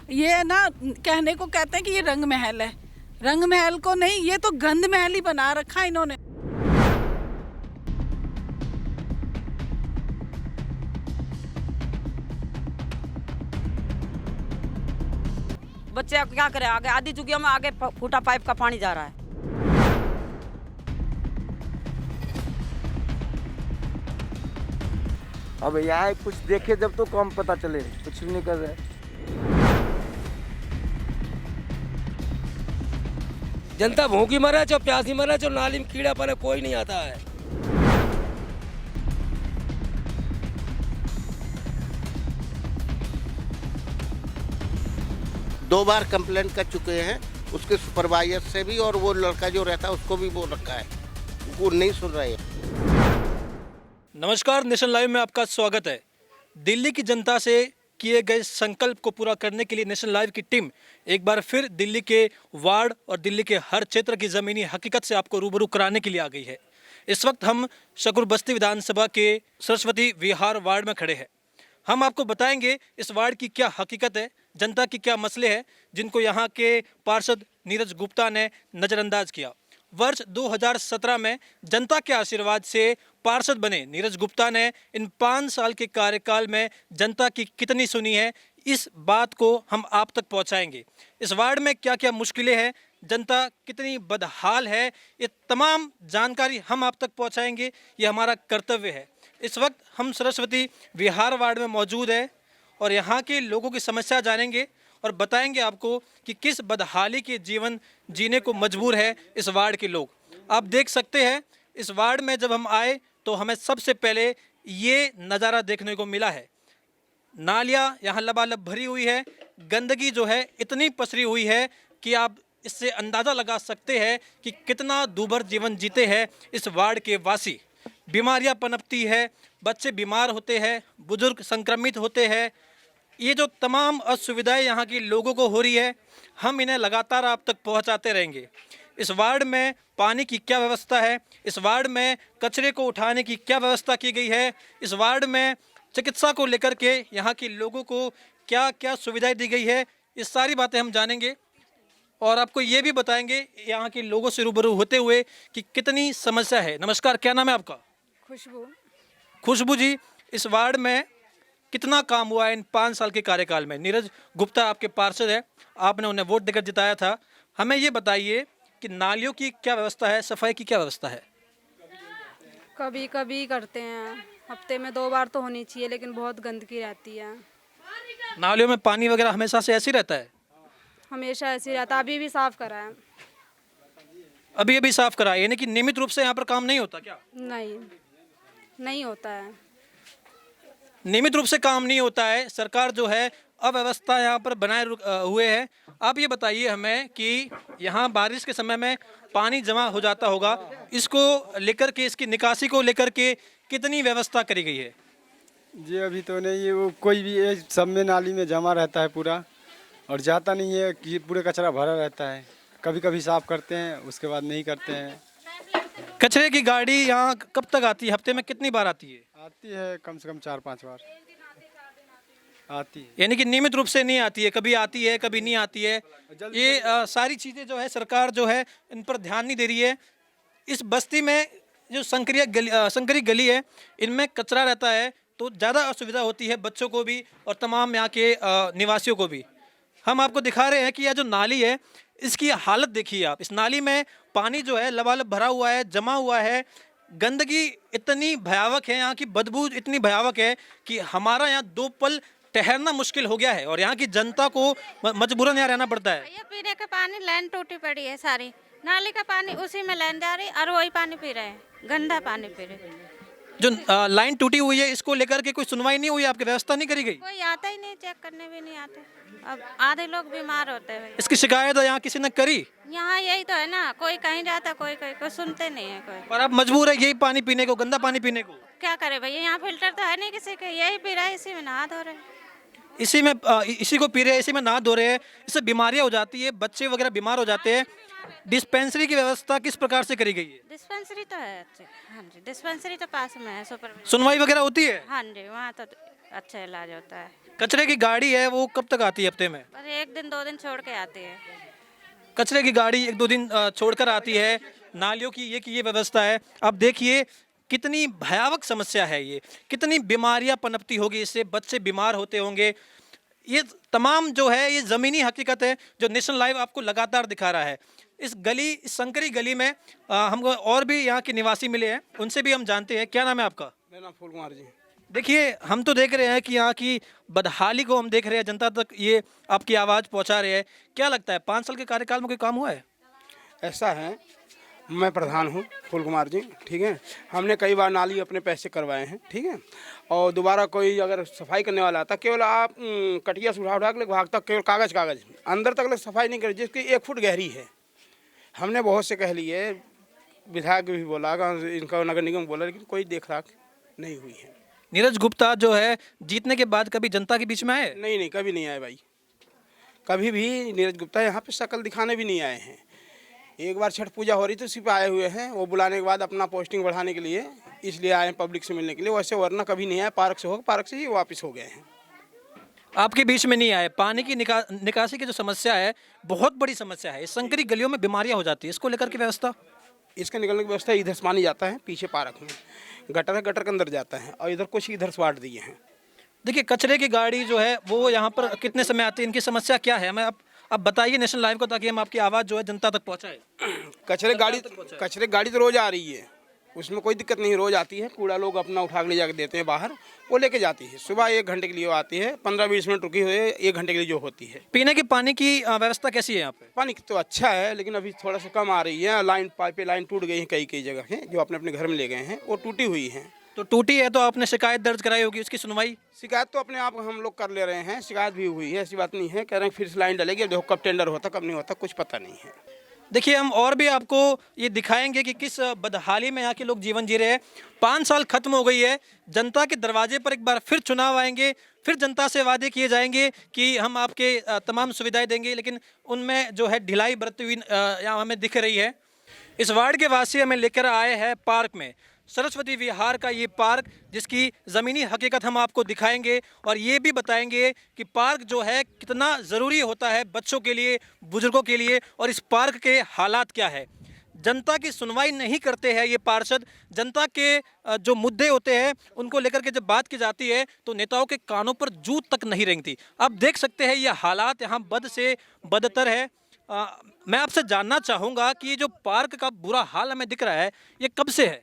ये ना कहने को कहते हैं कि ये रंग महल है, रंग महल को नहीं, ये तो गंद महल ही बना रखा है इन्होंने। बच्चे अब क्या करें, आगे आधी चुकियों में आगे फूटा पाइप का पानी जा रहा है। अब यहाँ कुछ देखे जब तो कम पता चले, कुछ भी नहीं कर रहे। जनता भूखी मरे, जो प्यासी मरे, जो नाली में कीड़ा पड़े, कोई नहीं आता है। दो बार कंप्लेंट कर चुके हैं उसके सुपरवाइजर से भी, और वो लड़का जो रहता है उसको भी बोल रखा है, वो नहीं सुन रहे हैं। नमस्कार, नेशन लाइव में आपका स्वागत है। दिल्ली की जनता से किए गए संकल्प को पूरा करने के लिए नेशन लाइव की टीम एक बार फिर दिल्ली के वार्ड और दिल्ली के हर क्षेत्र की ज़मीनी हकीकत से आपको रूबरू कराने के लिए आ गई है। इस वक्त हम शकूर बस्ती विधानसभा के सरस्वती विहार वार्ड में खड़े हैं। हम आपको बताएंगे इस वार्ड की क्या हकीकत है, जनता की क्या मसले हैं, जिनको यहाँ के पार्षद नीरज गुप्ता ने नज़रअंदाज किया। वर्ष 2017 में जनता के आशीर्वाद से पार्षद बने नीरज गुप्ता ने इन 5 साल के कार्यकाल में जनता की कितनी सुनी है, इस बात को हम आप तक पहुंचाएंगे। इस वार्ड में क्या क्या मुश्किलें हैं, जनता कितनी बदहाल है, ये तमाम जानकारी हम आप तक पहुंचाएंगे। ये हमारा कर्तव्य है। इस वक्त हम सरस्वती विहार वार्ड में मौजूद है और यहाँ के लोगों की समस्या जानेंगे और बताएंगे आपको कि किस बदहाली के जीवन जीने को मजबूर है इस वार्ड के लोग। आप देख सकते हैं इस वार्ड में जब हम आए तो हमें सबसे पहले ये नज़ारा देखने को मिला है। नालियाँ यहाँ लबालब भरी हुई है, गंदगी जो है इतनी पसरी हुई है कि आप इससे अंदाज़ा लगा सकते हैं कि कितना दूभर जीवन जीते हैं इस वार्ड के वासी। बीमारियाँ पनपती है, बच्चे बीमार होते हैं, बुजुर्ग संक्रमित होते हैं। ये जो तमाम असुविधाएं यहाँ के लोगों को हो रही है, हम इन्हें लगातार आप तक पहुँचाते रहेंगे। इस वार्ड में पानी की क्या व्यवस्था है, इस वार्ड में कचरे को उठाने की क्या व्यवस्था की गई है, इस वार्ड में चिकित्सा को लेकर के यहाँ के लोगों को क्या क्या सुविधाएं दी गई है, ये सारी बातें हम जानेंगे और आपको ये भी बताएंगे यहाँ के लोगों से रूबरू होते हुए कि कितनी समस्या है। नमस्कार, क्या नाम है आपका? खुशबू। खुशबू जी, इस वार्ड में कितना काम हुआ है इन 5 साल के कार्यकाल में? नीरज गुप्ता आपके पार्षद है, आपने उन्हें वोट देकर जिताया था। हमें ये बताइए कि नालियों की क्या व्यवस्था है, सफाई की क्या व्यवस्था है? कभी कभी करते हैं, हफ्ते में 2 बार तो होनी चाहिए, लेकिन बहुत गंदगी रहती है। नालियों में पानी वगैरह हमेशा से ऐसे ही रहता है? हमेशा ऐसे ही रहता। अभी भी साफ करा है। अभी अभी साफ करा है, यानी कि नियमित रूप से यहाँ पर काम नहीं होता क्या? नहीं होता है। नियमित रूप से काम नहीं होता है। सरकार जो है अव्यवस्था यहाँ पर बनाए हुए है। आप ये बताइए हमें कि यहाँ बारिश के समय में पानी जमा हो जाता होगा, इसको लेकर के, इसकी निकासी को लेकर के कितनी व्यवस्था करी गई है? जी अभी तो नहीं है, वो कोई भी ये सब में नाली में जमा रहता है पूरा, और जाता नहीं है कि पूरे कचरा भरा रहता है। कभी कभी साफ करते हैं, उसके बाद नहीं करते हैं। कचरे की गाड़ी यहाँ कब तक आती है? हफ्ते में कितनी बार आती है? आती है कम से कम 4-5 बार आती है। यानी कि नियमित रूप से नहीं आती है, कभी आती है कभी नहीं आती है। ये सारी चीज़ें जो है सरकार जो है इन पर ध्यान नहीं दे रही है। इस बस्ती में जो संकरी गली है, इनमें कचरा रहता है तो ज़्यादा असुविधा होती है बच्चों को भी और तमाम यहाँ के निवासियों को भी। हम आपको दिखा रहे हैं कि यह जो नाली है इसकी हालत देखिए आप। इस नाली में पानी जो है लबालब भरा हुआ है, जमा हुआ है। गंदगी इतनी भयावक है, यहाँ की बदबू इतनी भयावक है कि हमारा यहाँ 2 पल ठहरना मुश्किल हो गया है और यहाँ की जनता को मजबूरन यहाँ रहना पड़ता है। ये पीने का पानी लाइन टूटी पड़ी है सारी, नाली का पानी उसी में लाइन जा रही और वही पानी पी रहे हैं, गंदा पानी पी रहे हैं। जो लाइन टूटी हुई है इसको लेकर के कोई सुनवाई नहीं हुई, आपकी व्यवस्था नहीं करी गई? कोई आता ही नहीं, चेक करने भी नहीं आते। अब आधे लोग बीमार होते हैं। इसकी शिकायत यहाँ किसी ने करी? यहाँ यही तो है ना, कोई कहीं जाता, कोई कहीं, कोई सुनते नहीं है कोई। और अब मजबूर है यही पानी पीने को, गंदा पानी पीने को। क्या करे भैया, यहाँ फिल्टर तो है नहीं किसी के, यही पी रहा है, इसी में नहा धो रहे हैं। इसी को पी रहे हैं, इसी में नहा धो रहे हैं। इससे बीमारियां हो जाती है, बच्चे वगैरह बीमार हो जाते हैं। डिस्पेंसरी की व्यवस्था किस प्रकार से करी गई है? डिस्पेंसरी तो है अच्छी, हाँ जी, डिस्पेंसरी तो पास में है। सुपरवाइजर सुनवाई वगैरह होती है? हाँ जी, वहाँ तो अच्छा इलाज होता है। कचरे की गाड़ी है वो कब तक आती है हफ्ते में? पर 1 दिन 2 दिन छोड़ के आती है। कचरे की गाड़ी 1-2 दिन छोड़कर आती है। नालियों की ये व्यवस्था है। अब देखिए कितनी भयावह समस्या है ये, कितनी बीमारियां पनपती होगी इससे, बच्चे बीमार होते होंगे। ये तमाम जो है ये ज़मीनी हकीकत है जो नेशनल लाइव आपको लगातार दिखा रहा है। इस संकरी गली में हमको और भी यहाँ के निवासी मिले हैं, उनसे भी हम जानते हैं। क्या नाम है आपका? मेरा नाम फूल कुमार जी। देखिए हम तो देख रहे हैं कि यहाँ की बदहाली को हम देख रहे हैं, जनता तक ये आपकी आवाज़ पहुँचा रहे हैं। क्या लगता है 5 साल के कार्यकाल में कोई काम हुआ है? ऐसा है, मैं प्रधान हूँ फूल कुमार जी, ठीक है। हमने कई बार नाली अपने पैसे करवाए हैं, ठीक है। और दोबारा कोई अगर सफाई करने वाला आता, केवल आप कटिया से उठा के भागता, केवल कागज़ अंदर तक सफाई नहीं करी, जिसकी 1 फुट गहरी है। हमने बहुत से कह लिए, विधायक भी बोला, इनका नगर निगम बोला, लेकिन कोई देख राख नहीं हुई है। नीरज गुप्ता जो है जीतने के बाद कभी जनता के बीच में आए? नहीं, कभी नहीं आए भाई, कभी भी नीरज गुप्ता यहाँ पे शक्ल दिखाने भी नहीं आए हैं। एक बार छठ पूजा हो रही थी, उसी पे आए हुए हैं, वो बुलाने के बाद अपना पोस्टिंग बढ़ाने के लिए इसलिए आए हैं, पब्लिक से मिलने के लिए। वैसे वरना कभी नहीं आए, पार्क से ही वापस हो गए हैं। आपके बीच में नहीं आए। पानी की निकासी की जो समस्या है बहुत बड़ी समस्या है। इस संकरी गलियों में बीमारियां हो जाती है, इसको लेकर की व्यवस्था? इसके निकलने की व्यवस्था इधर से पानी जाता है, पीछे पार्क में गटर है, गटर के अंदर जाता है, और इधर कुछ इधर से बांट दिए हैं। देखिए कचरे की गाड़ी जो है वो यहाँ पर कितने समय आती है, इनकी समस्या क्या है? हमें आप बताइए नेशनल लाइव को, ताकि हम आपकी आवाज़ जो है जनता तक पहुँचाए। कचरे गाड़ी तो रोज़ आ रही है, उसमें कोई दिक्कत नहीं, रोज़ आती है। कूड़ा लोग अपना उठा के ले जाकर देते हैं बाहर, वो लेके जाती है। सुबह 1 घंटे के लिए आती है, 15-20 मिनट रुकी हुई है, 1 घंटे के लिए जो होती है। पीने के पानी की व्यवस्था कैसी है यहाँ पे? पानी तो अच्छा है, लेकिन अभी थोड़ा सा कम आ रही है। लाइन टूट गई है, कई जगह है, जो अपने घर में ले गए हैं, वो टूटी हुई है। तो टूटी है तो आपने शिकायत दर्ज कराई होगी, उसकी सुनवाई? शिकायत तो अपने आप हम लोग कर ले रहे हैं, शिकायत भी हुई है, ऐसी बात नहीं है। कह रहे हैं फिर से लाइन डलेगी, देखो कब टेंडर होता कब नहीं होता कुछ पता नहीं है। देखिए हम और भी आपको ये दिखाएंगे कि किस बदहाली में यहाँ के लोग जीवन जी रहे हैं। 5 साल खत्म हो गई है, जनता के दरवाजे पर एक बार फिर चुनाव आएंगे, फिर जनता से वादे किए जाएंगे कि हम आपके तमाम सुविधाएं देंगे, लेकिन उनमें जो है ढिलाई बरती हुई यहाँ हमें दिख रही है। इस वार्ड के वासी हमें लेकर आए हैं पार्क में, सरस्वती विहार का ये पार्क, जिसकी ज़मीनी हकीकत हम आपको दिखाएंगे और ये भी बताएंगे कि पार्क जो है कितना ज़रूरी होता है बच्चों के लिए, बुजुर्गों के लिए, और इस पार्क के हालात क्या है। जनता की सुनवाई नहीं करते हैं ये पार्षद। जनता के जो मुद्दे होते हैं उनको लेकर के जब बात की जाती है तो नेताओं के कानों पर जूं तक नहीं रेंगती। अब देख सकते हैं ये हालात यहाँ बद से बदतर है। मैं आपसे जानना चाहूँगा कि ये जो पार्क का बुरा हाल हमें दिख रहा है ये कब से है?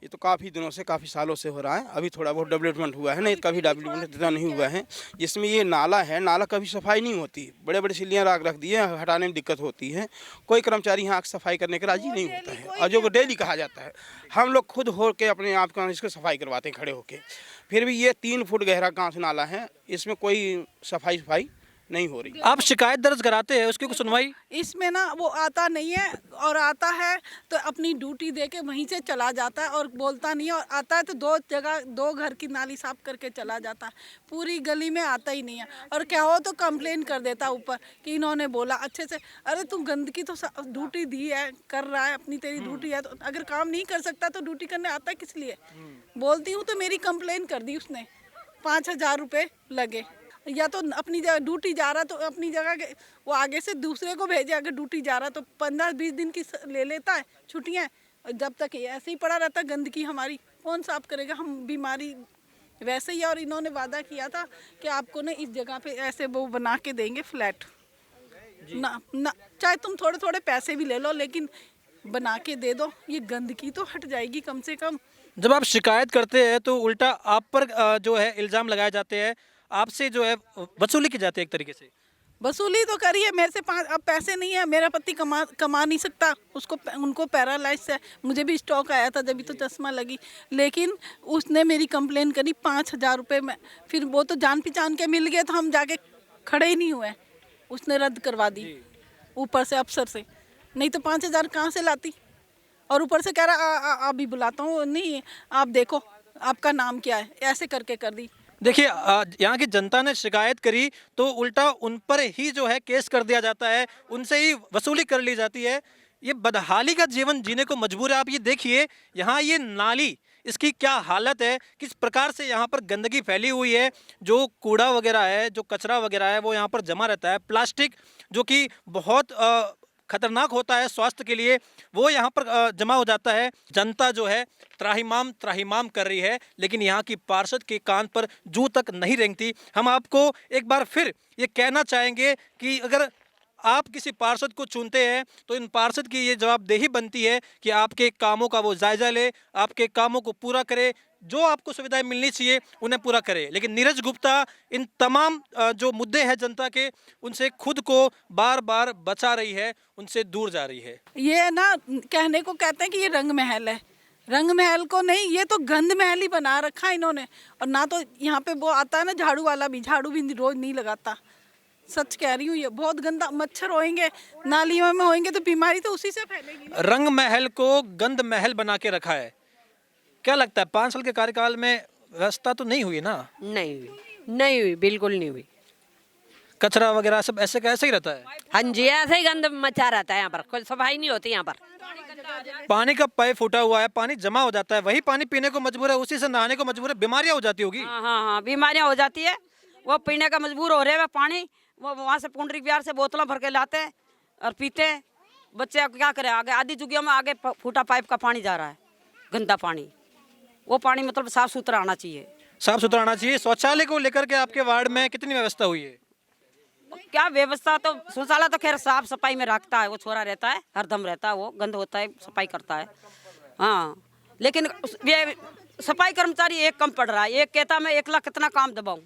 ये तो काफ़ी दिनों से, काफ़ी सालों से हो रहा है। अभी थोड़ा बहुत डेवलपमेंट हुआ है, नहीं कभी डेवलपमेंट इतना नहीं हुआ है। जिसमें ये नाला है, नाला कभी सफाई नहीं होती, बड़े बड़े सिलियाँ रख दिए, हटाने में दिक्कत होती है। कोई कर्मचारी यहाँ सफाई करने के राजी नहीं होता है, और जो डेली कहा जाता है। हम लोग खुद हो के अपने आप का इसको सफाई करवाते हैं खड़े होके। फिर भी ये 3 फुट गहरा कांच नाला है, इसमें कोई सफाई नहीं हो रही। आप शिकायत दर्ज कराते हैं, उसकी कोई सुनवाई? इसमें ना वो आता नहीं है, और आता है तो अपनी ड्यूटी दे के वहीं से चला जाता है और बोलता नहीं है, और आता है तो 2 घर की नाली साफ करके चला जाता है, पूरी गली में आता ही नहीं है। और क्या हो तो कंप्लेन कर देता ऊपर कि इन्होंने बोला अच्छे से। अरे तुम गंदगी तो ड्यूटी दी है, कर रहा है अपनी, तेरी ड्यूटी है, तो अगर काम नहीं कर सकता तो ड्यूटी करने आता है किस लिए? बोलती हूँ तो मेरी कंप्लेन कर दी उसने, 5,000 रुपये लगे। या तो अपनी जगह ड्यूटी जा रहा तो अपनी जगह वो आगे से दूसरे को भेजे, अगर ड्यूटी जा रहा तो 15-20 दिन की ले लेता है छुट्टियाँ। जब तक ये ऐसे ही पड़ा रहता गंदगी हमारी, कौन साफ करेगा? हम बीमारी वैसे ही। और इन्होंने वादा किया था कि आपको ना इस जगह पे ऐसे वो बना के देंगे फ्लैट ना, चाहे तुम थोड़े पैसे भी ले लो, लेकिन बना के दे दो, ये गंदगी तो हट जाएगी कम से कम। जब आप शिकायत करते हैं तो उल्टा आप पर जो है इल्ज़ाम लगाए जाते हैं, आपसे जो है वसूली की जाती है। एक तरीके से वसूली तो करिए, मेरे से अब पैसे नहीं है, मेरा पति कमा नहीं सकता, उनको पैरालाइज है, मुझे भी स्ट्रोक आया था जब भी तो चश्मा लगी, लेकिन उसने मेरी कंप्लेन करी 5,000 रुपये में। फिर वो तो जान पहचान के मिल गए तो हम जाके खड़े ही नहीं हुए, उसने रद्द करवा दी ऊपर से अफसर से, नहीं तो 5,000 कहाँ से लाती। और ऊपर से कह रहा अभी बुलाता हूँ, नहीं आप देखो आपका नाम क्या है, ऐसे करके कर दी। देखिए यहाँ की जनता ने शिकायत करी तो उल्टा उन पर ही जो है केस कर दिया जाता है, उनसे ही वसूली कर ली जाती है। ये बदहाली का जीवन जीने को मजबूर है। आप ये देखिए यहाँ ये नाली, इसकी क्या हालत है, किस प्रकार से यहाँ पर गंदगी फैली हुई है। जो कूड़ा वगैरह है, जो कचरा वगैरह है, वो यहाँ पर जमा रहता है। प्लास्टिक जो कि बहुत खतरनाक होता है स्वास्थ्य के लिए, वो यहाँ पर जमा हो जाता है। जनता जो है त्राहिमाम त्राहिमाम कर रही है, लेकिन यहाँ की पार्षद के कान पर जूं तक नहीं रेंगती। हम आपको एक बार फिर ये कहना चाहेंगे कि अगर आप किसी पार्षद को चुनते हैं तो इन पार्षद की ये जवाबदेही बनती है कि आपके कामों का वो जायजा ले, आपके कामों को पूरा करे, जो आपको सुविधाएं मिलनी चाहिए उन्हें पूरा करे। लेकिन नीरज गुप्ता इन तमाम जो मुद्दे हैं जनता के, उनसे खुद को बार बार बचा रही है, उनसे दूर जा रही है। ये ना कहने को कहते हैं कि ये रंग महल है, रंग महल को नहीं, ये तो गंद महल ही बना रखा है इन्होंने। और ना तो यहाँ पे वो आता है ना झाड़ू वाला भी, झाड़ू भी रोज नहीं लगाता। सच कह रही हूँ, ये बहुत गंदा, मच्छर होएंगे नालियों में, होएंगे तो बीमारी तो उसी से फैलेगी। रंग महल को गंद महल बना के रखा है। क्या लगता है 5 साल के कार्यकाल में व्यवस्था तो नहीं हुई ना? नहीं हुई, बिल्कुल नहीं हुई। कचरा वगैरह सब ऐसे का ऐसे ही रहता है। हाँ जी, ऐसे ही गंद मचा रहता है यहाँ पर, कोई सफाई नहीं होती यहाँ पर। पानी का पाइप फूटा हुआ है, पानी जमा हो जाता है, वही पानी पीने को मजबूर है, उसी से नहाने को मजबूर है, बीमारियां हो जाती होगी। हाँ, बीमारियां हो जाती है। वो पीने का मजबूर हो रहे हैं पानी, वो वहाँ से पुंडरीक बिहार से बोतलों भर के लाते हैं और पीते हैं। बच्चे क्या करें, आगे आधी चुगियों में आगे फूटा पाइप का पानी जा रहा है, गंदा पानी। वो पानी मतलब साफ सुथरा आना चाहिए, साफ सुथरा आना चाहिए। शौचालय को लेकर के आपके वार्ड में कितनी व्यवस्था हुई है? क्या व्यवस्था, तो शौचालय तो खैर साफ सफाई में रखता है, वो छोरा रहता है, हरदम रहता है, वो गंद होता है, सफाई करता है। हाँ, लेकिन ये सफाई कर्मचारी एक कम पड़ रहा है। एक कहता मैं 1 लाख कितना काम दबाऊं।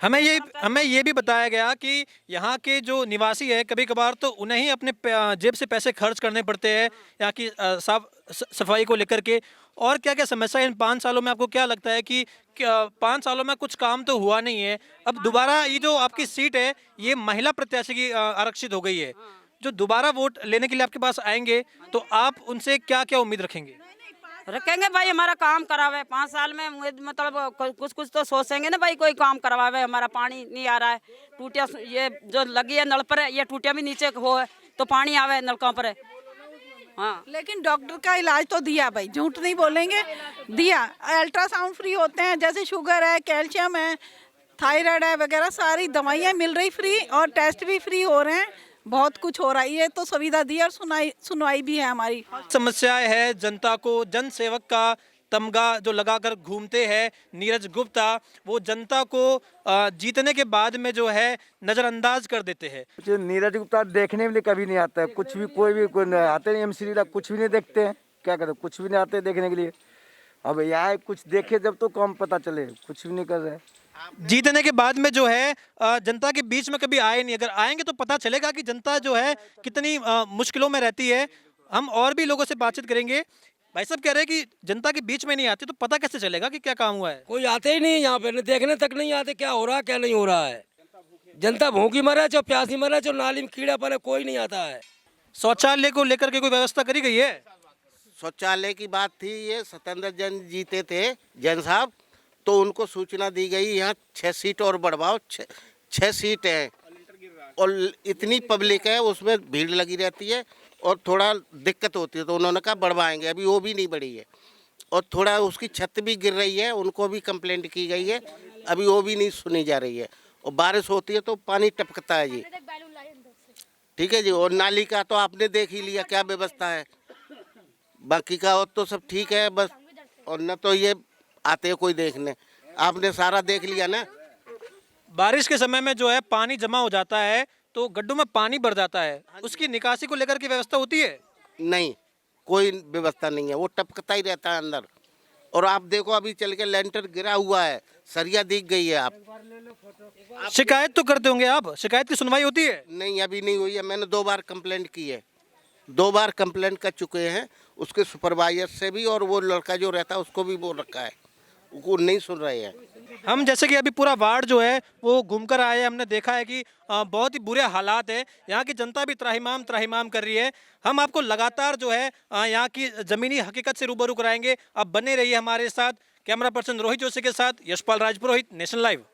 हमें ये भी बताया गया कि यहाँ के जो निवासी है, कभी कभार तो उन्हें ही अपने जेब से पैसे खर्च करने पड़ते हैं यहाँ की साफ सफाई को लेकर के। और क्या क्या समस्या इन 5 सालों में आपको क्या लगता है कि 5 सालों में कुछ काम तो हुआ नहीं है? अब दोबारा ये जो आपकी सीट है, ये महिला प्रत्याशी की आरक्षित हो गई है। जो दोबारा वोट लेने के लिए आपके पास आएंगे तो आप उनसे क्या क्या उम्मीद रखेंगे? रखेंगे भाई, हमारा काम करावे 5 साल में, मतलब कुछ तो सोचेंगे ना भाई, कोई काम करवावे। हमारा पानी नहीं आ रहा है, टूटिया ये जो लगी है नल पर, ये टूटिया भी नीचे हो है तो पानी आवे नलकों पर। हाँ, लेकिन डॉक्टर का इलाज तो दिया भाई, झूठ नहीं बोलेंगे, दिया। अल्ट्रासाउंड फ्री होते हैं, जैसे शुगर है, कैल्शियम है, थायराइड है वगैरह, सारी दवाइयाँ मिल रही फ्री, और टेस्ट भी फ्री हो रहे हैं, बहुत कुछ हो रहा है। ये तो सुविधा दी और सुनवाई भी है हमारी। समस्याएं है जनता को, जन सेवक का तमगा जो लगाकर घूमते हैं नीरज गुप्ता, वो जनता को जीतने के बाद में जो है नजरअंदाज कर देते हैं। मुझे नीरज गुप्ता देखने के लिए कभी नहीं आता है, कुछ भी कोई नहीं आते नहीं, एमसी लीला कुछ भी नहीं देखते हैं। क्या करें, कुछ भी नहीं आते देखने के लिए। अब यहाँ कुछ देखे जब तो कम पता चले, कुछ भी नहीं कर रहे। जीतने के बाद में जो है जनता के बीच में कभी आए नहीं, अगर आएंगे तो पता चलेगा कि जनता जो है कितनी मुश्किलों में रहती है। हम और भी लोगों से बातचीत करेंगे। भाई साहब कह रहे हैं कि जनता के बीच में नहीं आते तो पता कैसे चलेगा कि क्या काम हुआ है? कोई आते ही नहीं यहाँ पे, देखने तक नहीं आते क्या हो रहा है क्या नहीं हो रहा है। जनता भूखी मरे, चाहे प्यासी मरे, चाहे नाली में कीड़ा पड़े, कोई नहीं आता है। शौचालय को लेकर के कोई व्यवस्था करी गई है? शौचालय की बात थी, ये सत्येंद्र जैन जीते थे जैन साहब, तो उनको सूचना दी गई यहाँ 6 सीट और बढ़वाओ। 6 सीट हैं और इतनी पब्लिक है, उसमें भीड़ लगी रहती है और थोड़ा दिक्कत होती है, तो उन्होंने कहा बढ़वाएंगे। अभी वो भी नहीं बढ़ी है और थोड़ा उसकी छत भी गिर रही है, उनको भी कंप्लेंट की गई है, अभी वो भी नहीं सुनी जा रही है। और बारिश होती है तो पानी टपकता है जी, ठीक है जी। और नाली का तो आपने देख ही लिया क्या व्यवस्था है, बाकी का और तो सब ठीक है बस। और न तो ये आते हैं कोई देखने, आपने सारा देख लिया ना। बारिश के समय में जो है पानी जमा हो जाता है तो गड्ढों में पानी भर जाता है, उसकी निकासी को लेकर की व्यवस्था होती है? नहीं, कोई व्यवस्था नहीं है, वो टपकता ही रहता है अंदर। और आप देखो अभी चल के लेंटर गिरा हुआ है, सरिया दिख गई है। आप शिकायत तो करते होंगे आप, शिकायत की सुनवाई होती है? नहीं, अभी नहीं हुई है। मैंने 2 बार कंप्लेंट की है, 2 बार कंप्लेंट कर चुके हैं, उसके सुपरवाइजर से भी, और वो लड़का जो रहता है उसको भी बोल रखा है, वो नहीं सुन रहे हैं। हम जैसे कि अभी पूरा वार्ड जो है वो घूमकर आए, हमने देखा है कि बहुत ही बुरे हालात है, यहाँ की जनता भी त्राहिमाम त्राहिमाम कर रही है। हम आपको लगातार जो है यहाँ की ज़मीनी हकीकत से रूबरू कराएंगे। आप बने रहिए हमारे साथ। कैमरा पर्सन रोहित जोशी के साथ यशपाल राजपुरोहित, नेशन लाइव।